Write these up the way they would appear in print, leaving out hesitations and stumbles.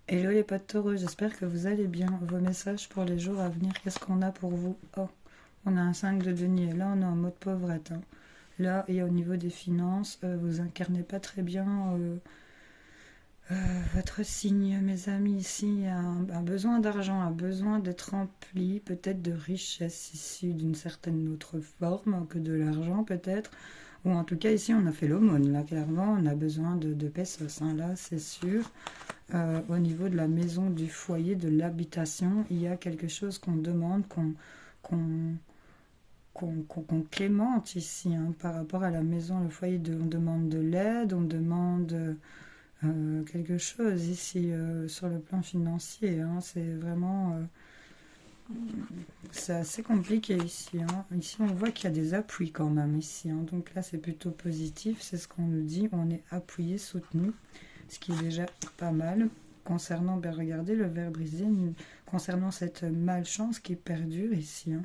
Hello les potes taureaux, j'espère que vous allez bien. Vos messages pour les jours à venir, qu'est-ce qu'on a pour vous? Oh, on a un 5 de denier, là on est en mode pauvrette, hein. Là, et au niveau des finances, vous incarnez pas très bien euh, votre signe, mes amis. Ici, un besoin d'argent, un besoin d'être rempli, peut-être de richesse issue d'une certaine autre forme que de l'argent peut-être. Ou en tout cas, ici, on a fait l'aumône, là, clairement, on a besoin de pesos, hein, là, c'est sûr. Au niveau de la maison, du foyer, de l'habitation, il y a quelque chose qu'on demande, qu'on qu'on clémente ici, hein, par rapport à la maison, le foyer, on demande de l'aide, on demande quelque chose ici sur le plan financier, hein, c'est vraiment... c'est assez compliqué ici, hein. Ici, on voit qu'il y a des appuis quand même ici, hein. Donc là, c'est plutôt positif. C'est ce qu'on nous dit. On est appuyé, soutenu, ce qui est déjà pas mal. Concernant, ben regardez le verre brisé, concernant cette malchance qui perdure ici, hein.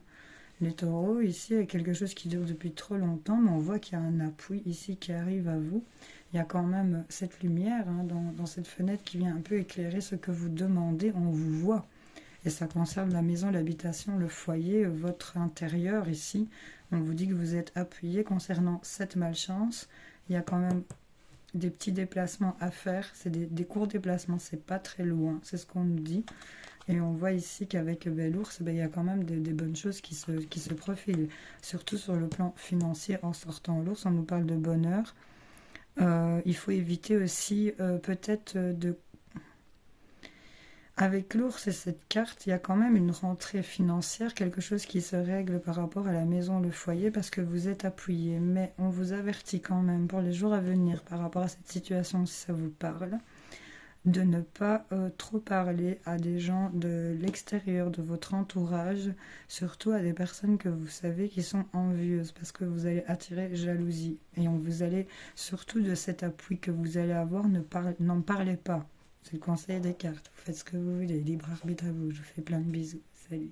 Les taureaux, ici, il y a quelque chose qui dure depuis trop longtemps, mais on voit qu'il y a un appui ici qui arrive à vous. Il y a quand même cette lumière, hein, dans cette fenêtre qui vient un peu éclairer ce que vous demandez. On vous voit. Et ça concerne la maison, l'habitation, le foyer, votre intérieur ici. On vous dit que vous êtes appuyé concernant cette malchance. Il y a quand même des petits déplacements à faire. C'est des courts déplacements, c'est pas très loin. C'est ce qu'on nous dit. Et on voit ici qu'avec l'ours, ben, il y a quand même des bonnes choses qui se profilent. Surtout sur le plan financier, en sortant l'ours, on nous parle de bonheur. Il faut éviter aussi peut-être de avec l'ours et cette carte, il y a quand même une rentrée financière, quelque chose qui se règle par rapport à la maison, le foyer, parce que vous êtes appuyé. Mais on vous avertit quand même pour les jours à venir par rapport à cette situation, si ça vous parle, de ne pas trop parler à des gens de l'extérieur, de votre entourage, surtout à des personnes que vous savez qui sont envieuses, parce que vous allez attirer jalousie. Et on vous allez, surtout de cet appui que vous allez avoir, n'en parlez pas. C'est le conseil des cartes. Vous faites ce que vous voulez. Libre arbitre à vous. Je vous fais plein de bisous. Salut.